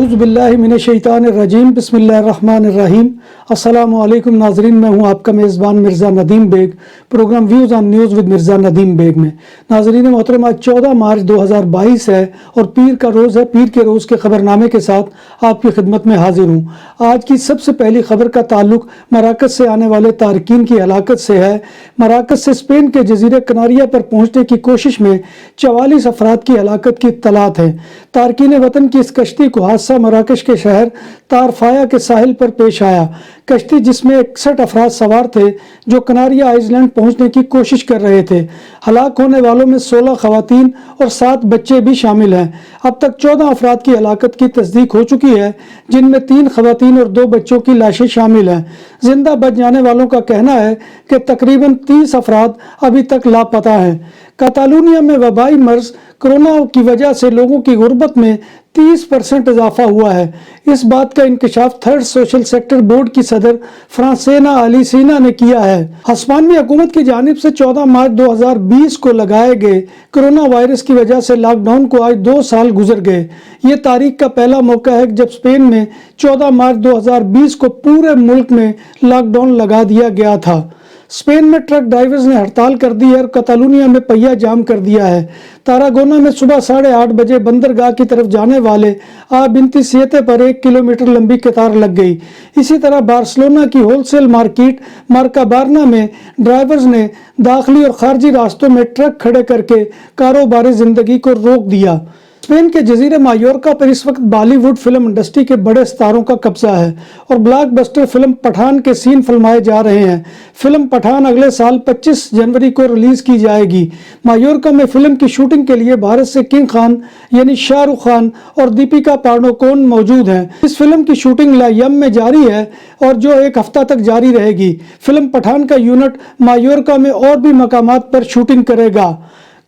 अऊज़ु बिल्लाहि मिनश्शैतानिर्रजीम बिस्मिल्लाहिर्रहमानिर्रहीम। अस्सलामु अलैकुम नाजरीन, मैं हूं आपका मेज़बान Mirza Nadeem Beg, program views on news with Mirza Nadeem Beg में। नाजरीन मोहतरम, आज 14 मार्च 2022 है और पीर का रोज़ है। पीर के रोज़ के खबरनामे के साथ आपकी खिदमत में हाजिर हूँ। आज की सबसे पहली खबर का ताल्लुक मराकश से आने वाले तारकीन की हलाकत से है। मराकश से स्पेन के जजीरे कनारिया पर पहुँचने की कोशिश में 44 अफराद की हलाकत की इत्तलात है। तारकीन वतन की इस कश्ती को हादसा मराकश के शहर तारफाया के साहिल पर पेश आया। कश्ती जिसमें 61 अफराद सवार थे जो कनारिया आइलैंड पहुंचने की कोशिश कर रहे थे। हलाक होने वालों में 16 खवातीन और 7 बच्चे भी शामिल हैं। अब तक 14 अफराद की हलाकत की तस्दीक हो चुकी है, जिनमें 3 खवातीन और 2 बच्चों की लाशें शामिल हैं। जिंदा बच जाने वालों का कहना है कि तकरीबन 30 अफराद अभी तक लापता हैं। कातालूनिया में वबाई मर्ज कोरोना की वजह से लोगों की गुर्बत में 30% इजाफा हुआ है। इस बात का इंकशाफ थर्ड सोशल सेक्टर बोर्ड की सदर फ्रांसेना अलीसीना ने किया है। हस्पानवी हुकूमत की जानिब से 14 मार्च 2020 को लगाए गए कोरोना वायरस की वजह से लॉकडाउन को आज 2 साल गुजर गए। ये तारीख का पहला मौका है जब स्पेन में 14 मार्च 2020 को पूरे मुल्क में लॉकडाउन लगा दिया गया था। स्पेन में ट्रक ड्राइवर्स ने हड़ताल कर दी है और कतालूनिया में पहिया जाम कर दिया है। तारागोना में सुबह 8:30 बजे बंदरगाह की तरफ जाने वाले आबिंती सियते पर 1 किलोमीटर लंबी कतार लग गई। इसी तरह बार्सिलोना की होलसेल मार्केट मार्काबारना में ड्राइवर्स ने दाखिली और खारजी रास्तों में ट्रक खड़े करके कारोबारी जिंदगी को रोक दिया। स्पेन के जजीरे मायोर्का पर इस वक्त बॉलीवुड फिल्म इंडस्ट्री के बड़े सितारों का कब्जा है और ब्लॉकबस्टर फिल्म पठान के सीन फिल्माए जा रहे हैं। फिल्म पठान अगले साल 25 जनवरी को रिलीज की जाएगी। मायोर्का में फिल्म की शूटिंग के लिए भारत से किंग खान यानी शाहरुख खान और दीपिका पाडुकोण मौजूद हैं। इस फिल्म की शूटिंग लायम में जारी है और जो 1 हफ्ता तक जारी रहेगी। फिल्म पठान का यूनिट मायोर्का में और भी मकामात पर शूटिंग करेगा।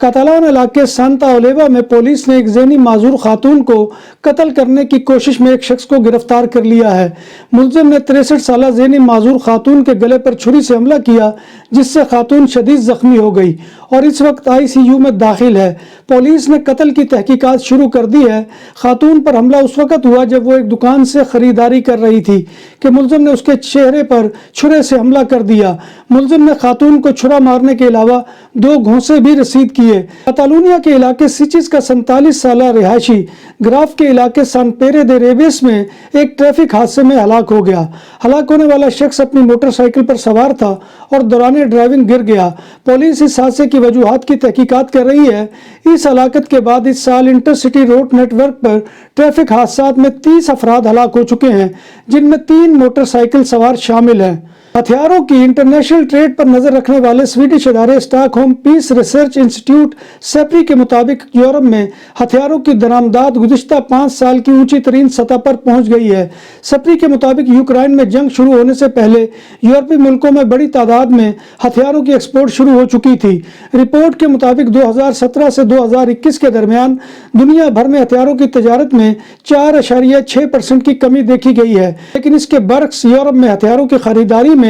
कतालान इलाके सांता ओलेवा में पुलिस ने एक ज़ेनी माजूर खातून को कत्ल करने की कोशिश में एक शख्स को गिरफ्तार कर लिया है। मुलजिम ने 63 साला ज़ेनी माजूर खातून के गले पर छुरी से हमला किया, जिससे खातून शदीद जख्मी हो गई और इस वक्त ICU में दाखिल है। पुलिस ने कत्ल की तहकीकात शुरू कर दी है। खातून पर हमला उस वक्त हुआ जब वो एक दुकान से खरीदारी कर रही थी कि मुलजिम ने उसके चेहरे पर छुरे से हमला कर दिया। मुलजिम ने खातून को छुरा मारने के अलावा 2 घोंसे भी रसीद किए। कतालूनिया के इलाके सिचिस का 47 साला रिहायशी ग्राफ के इलाके सान पेरे दे रेबेस में एक ट्रैफिक हादसे में हलाक हो गया। हलाक होने वाला शख्स अपनी मोटरसाइकिल पर सवार था और दौरान ड्राइविंग गिर गया। पुलिस इस हादसे की वजूहात की तहकीकात कर रही है। इस हलाकत के बाद इस साल इंटरसिटी रोड नेटवर्क पर ट्रैफिक हादसात में 30 अफराद हलाक हो चुके हैं, जिनमें 3 मोटरसाइकिल सवार शामिल हैं। हथियारों की इंटरनेशनल ट्रेड पर नजर रखने वाले स्वीडिश इदारे स्टॉकहोम पीस रिसर्च इंस्टीट्यूट सेप्री के मुताबिक यूरोप में हथियारों की दरामदाद गुज़िश्ता 5 साल की ऊंची तरीन सतह पर पहुंच गई है। सेप्री के मुताबिक यूक्रेन में जंग शुरू होने से पहले यूरोपीय मुल्कों में बड़ी तादाद में हथियारों की एक्सपोर्ट शुरू हो चुकी थी। रिपोर्ट के मुताबिक 2017 से 2021 के दरमियान दुनिया भर में हथियारों की तजारत में 4.6% की कमी देखी गई है, लेकिन इसके बरक्स यूरोप में हथियारों की खरीदारी में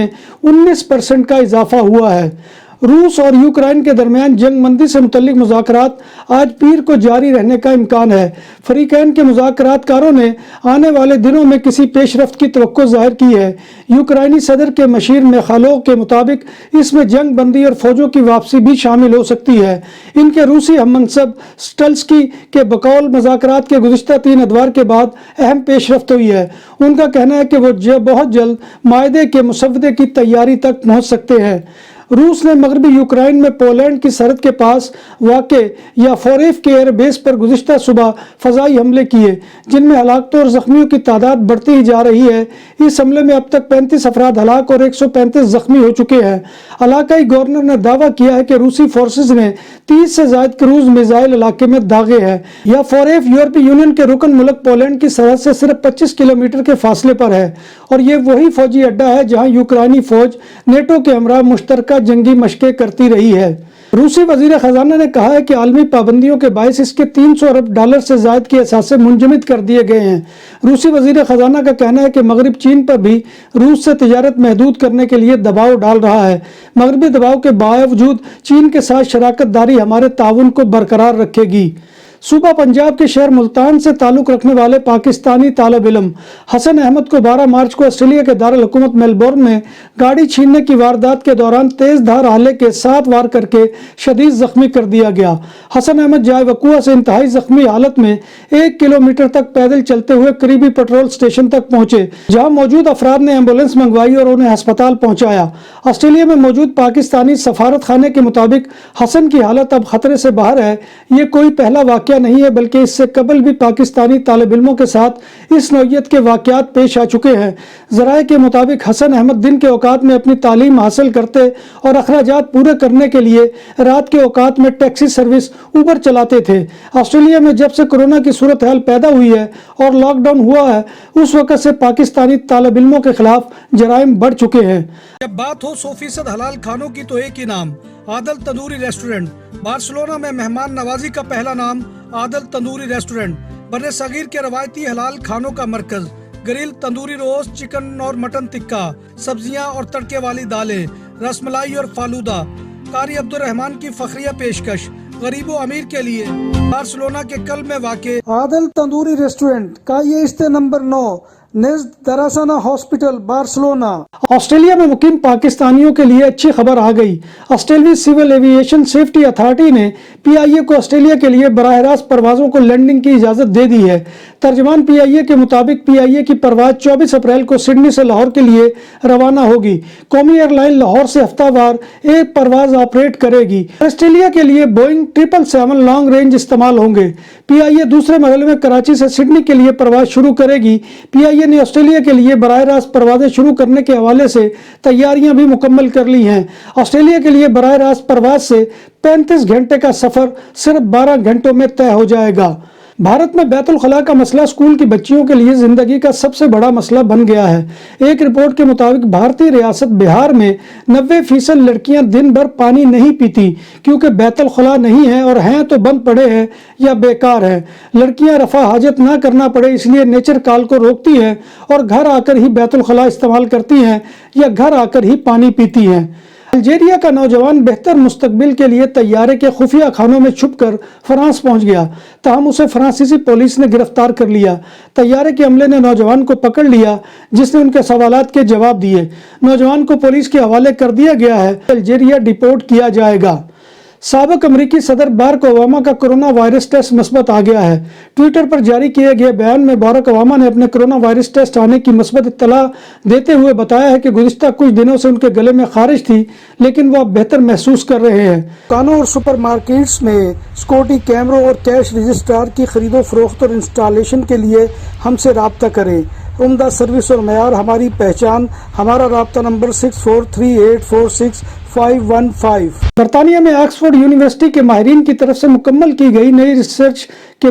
19% का इजाफा हुआ है। रूस और यूक्रेन के दरमियान जंग बंदी से मुतल्लिक मुज़ाकरात आज पीर को जारी रहने का इम्कान है। फरीकैन के मुज़ाकरातकारों ने आने वाले दिनों में किसी पेशरफ्त की तवक्को जाहिर की है। यूक्रेनी सदर के मशीर मेखालोव के मुताबिक इसमें जंग बंदी और फौजों की वापसी भी शामिल हो सकती है। इनके रूसी हममनसब स्टल्स्की के बकौल मुज़ाकरात के गुज़िश्ता 3 अदवार के बाद अहम पेशरफ्त हुई है। उनका कहना है कि वो बहुत जल्द मायदे के मुसव्वदे की तैयारी तक पहुँच सकते हैं। रूस ने मगरबी यूक्रेन में पोलैंड की सरहद के पास वाक़े याफोरेव के एयरबेस पर गुज़िश्ता सुबह फ़ज़ाई हमले किए, जिनमें हलाकतों और ज़ख्मियों की तादाद बढ़ती ही जा रही है। इस हमले में अब तक 35 अफराद हलाक और 135 ज़ख्मी हो चुके हैं। इलाकाई गवर्नर ने दावा किया है कि रूसी फोर्सेज ने 30 से ज़ायद क्रूज मिसाइल इलाके में दागे हैं। याफोरेव यूरोपीय यूनियन के रुकन मुल्क पोलैंड की सरहद से सिर्फ 25 किलोमीटर के फासले पर है और ये वही फौजी अड्डा है जहाँ यूक्रेनी फौज नेटो के हमरा मुश्तरका जंगी मशकें करती रही है। रूसी वजीर खजाना ने कहा है कि आलमी पाबंदियों के बायस इसके 300 अरब डॉलर से ज्यादा के असासे मुंजमद कर दिए गए हैं। रूसी वजीर खजाना का कहना है कि मगरब चीन पर भी रूस से तिजारत महदूद करने के लिए दबाव डाल रहा है। मगरबी दबाव के बावजूद चीन के साथ शराकत दारी हमारे ताउन को बरकरार रखेगी। صوبہ پنجاب کے شہر ملتان سے تعلق رکھنے والے پاکستانی طالب علم حسن احمد کو 12 مارچ کو آسٹریلیا کے دارالحکومت میلبورن میں گاڑی چھیننے کی واردات کے دوران تیز دھار آلے کے 7 وار کر کے شدید زخمی کر دیا گیا۔ حسن احمد جائے وقوع سے انتہائی زخمی حالت میں 1 کلومیٹر تک پیدل چلتے ہوئے قریبی پیٹرول اسٹیشن تک پہنچے، جہاں موجود افراد نے ایمبولینس منگوائی اور انہیں ہسپتال پہنچایا۔ آسٹریلیا میں موجود پاکستانی سفارت خانے کے مطابق حسن کی حالت اب خطرے سے باہر ہے۔ یہ کوئی پہلا واقعہ نہیں ہے، بلکہ اس سے قبل بھی پاکستانی طالب علموں کے ساتھ اس نوعیت کے واقعات پیش آ چکے ہیں۔ ذرائع کے مطابق حسن احمد دن کے اوقات میں اپنی تعلیم حاصل کرتے اور اخراجات پورے کرنے کے لیے رات کے اوقات میں ٹیکسی سروس اوبر چلاتے تھے۔ آسٹریلیا میں جب سے کورونا کی صورتحال پیدا ہوئی ہے اور لاک ڈاؤن ہوا ہے، اس وقت سے پاکستانی طالب علموں کے خلاف جرائم بڑھ چکے ہیں۔ جب بات ہو 100% حلال کھانوں کی تو ایک ہی نام، عادل تندوری ریسٹورنٹ۔ بارسلونا میں مہمان نوازی کا پہلا نام عادل تندوری ریسٹورنٹ، بر صغیر کے روایتی حلال کھانوں کا مرکز۔ گرل تندوری روسٹ، چکن اور مٹن ٹکا، سبزیاں اور تڑکے والی دالیں، رس ملائی اور فالودہ۔ قاری عبدالرحمان کی فخریہ پیشکش غریب و امیر کے لیے۔ بارسلونا کے قلب میں واقع عادل تندوری ریسٹورنٹ کا یہ استے نمبر 9 نزد دراسانہ ہاسپٹل بارسلونا۔ آسٹریلیا میں مقیم پاکستانیوں کے لیے اچھی خبر آ گئی۔ آسٹریلوی سول ایوییشن سیفٹی اتھارٹی نے PIA کو آسٹریلیا کے لیے براہ راست پروازوں کو لینڈنگ کی اجازت دے دی ہے۔ ترجمان PIA کے مطابق PIA کی پرواز 24 اپریل کو سڈنی سے لاہور کے لیے روانہ ہوگی۔ قومی ایئر لائن لاہور سے ہفتہ وار ایک پرواز آپریٹ کرے گی۔ آسٹریلیا کے لیے بوئنگ 777 لانگ رینج استعمال ہوں گے۔ PIA دوسرے مرحلے میں کراچی سے سڈنی کے لیے پرواز شروع کرے گی۔ PIA نے آسٹریلیا کے لیے براہ راست پروازیں شروع کرنے کے حوالے سے تیاریاں بھی مکمل کر لی ہیں۔ آسٹریلیا کے لیے براہ راست پرواز سے 35 گھنٹے کا سفر صرف 12 گھنٹوں میں طے ہو جائے گا۔ بھارت میں بیت الخلاء کا مسئلہ اسکول کی بچیوں کے لیے زندگی کا سب سے بڑا مسئلہ بن گیا ہے۔ ایک رپورٹ کے مطابق بھارتی ریاست بہار میں 90% لڑکیاں دن بھر پانی نہیں پیتی کیونکہ بیت الخلاء نہیں ہے، اور ہیں تو بند پڑے ہیں یا بیکار ہیں۔ لڑکیاں رفع حاجت نہ کرنا پڑے اس لیے نیچر کال کو روکتی ہیں اور گھر آ کر ہی بیت الخلاء استعمال کرتی ہیں یا گھر آ کر ہی پانی پیتی ہیں۔ الجیریا کا نوجوان بہتر مستقبل کے لیے طیارے کے خفیہ خانوں میں چھپ کر فرانس پہنچ گیا، تاہم اسے فرانسیسی پولیس نے گرفتار کر لیا۔ طیارے کے عملے نے نوجوان کو پکڑ لیا جس نے ان کے سوالات کے جواب دیے۔ نوجوان کو پولیس کے حوالے کر دیا گیا ہے، الجیریا ڈیپورٹ کیا جائے گا۔ سابق امریکی صدر باراک اوباما کا کرونا وائرس ٹیسٹ مثبت آ گیا ہے۔ ٹویٹر پر جاری کیے گئے بیان میں باراک اوباما نے اپنے کرونا وائرس ٹیسٹ آنے کی مثبت اطلاع دیتے ہوئے بتایا ہے کہ گزشتہ کچھ دنوں سے ان کے گلے میں خارش تھی، لیکن وہ اب بہتر محسوس کر رہے ہیں۔ دکانوں اور سپر مارکیٹس میں سیکورٹی کیمروں اور کیش رجسٹرار کی خرید و فروخت اور انسٹالیشن کے لیے ہم سے رابطہ کریں۔ عمدہ سروس اور معیار ہماری پہچان۔ ہمارا رابطہ نمبر 6438465515۔ برطانیہ میں آکسفورڈ یونیورسٹی کے ماہرین کی طرف سے مکمل کی گئی نئی ریسرچ کے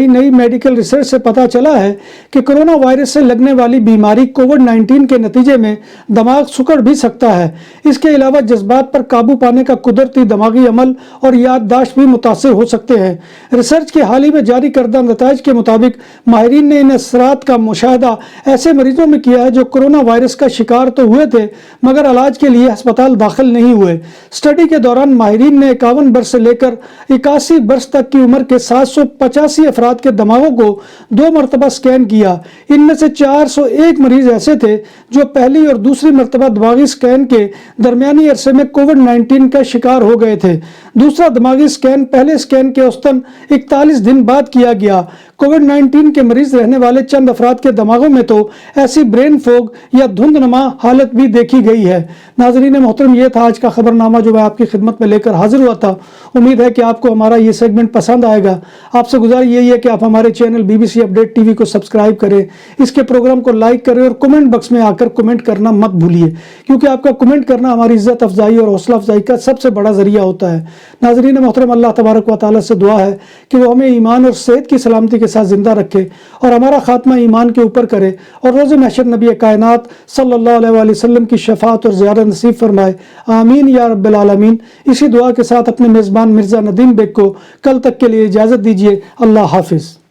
نئی میڈیکل ریسرچ سے پتہ چلا ہے کہ کرونا وائرس سے لگنے والی بیماری کووڈ-19 کے نتیجے میں دماغ سکڑ بھی سکتا ہے۔ اس کے علاوہ جذبات پر قابو پانے کا قدرتی دماغی عمل اور یادداشت بھی متاثر ہو سکتے ہیں۔ ریسرچ کے حال ہی میں جاری کردہ نتائج کے مطابق ماہرین نے ان اثرات کا مشاہدہ ایسے مریضوں میں کیا ہے جو کرونا وائرس کا شکار تو ہوئے تھے مگر علاج کے لیے ہسپتال داخل نہیں ہوئے۔ اسٹڈی کے دوران ماہرین نے 51 برس سے لے کر 81 برس تک کی عمر کے 785 افراد کے دماغوں کو 2 مرتبہ سکین کیا۔ ان میں سے 401 مریض ایسے تھے جو پہلی اور دوسری مرتبہ دماغی سکین کے درمیانی عرصے میں کووڈ-19 کا شکار ہو گئے تھے۔ دوسرا دماغی سکین پہلے سکین کے اوسطاً 41 دن بعد کیا گیا۔ کووڈ-19 کے مریض رہنے والے چند افراد کے دماغوں میں تو ایسی برین فوگ یا دھند نما حالت بھی دیکھی گئی ہے۔ ناظرین محترم، یہ تھا آج کا خبر نامہ جو میں آپ کی خدمت میں لے کر حاضر ہوا تھا۔ امید ہے کہ آپ کو ہمارا یہ سیگمنٹ پسند آئے گا۔ آپ سے گزارش یہی ہے کہ آپ ہمارے چینل BBC اپڈیٹ TV کو سبسکرائب کریں، اس کے پروگرام کو لائک کریں اور کمنٹ باکس میں آ کر کمنٹ کرنا مت بھولیے، کیونکہ آپ کا کمنٹ کرنا ہماری عزت افزائی اور حوصلہ افزائی کا سب سے بڑا ذریعہ ہوتا ہے۔ ناظرین محترم، اللہ تبارک و تعالیٰ سے دعا ہے کہ وہ ہمیں ایمان اور صحت کی سلامتی کے ساتھ زندہ رکھے اور ہمارا خاتمہ ایمان کے اوپر کرے، اور روز محشر نبی کائنات صلی اللہ علیہ وآلہ وسلم کی شفاعت اور زیارت نصیب فرمائے، آمین یا رب العالمین۔ اسی دعا کے ساتھ اپنے میزبان مرزا ندیم بیگ کو کل تک کے لیے اجازت دیجیے۔ اللہ حافظ۔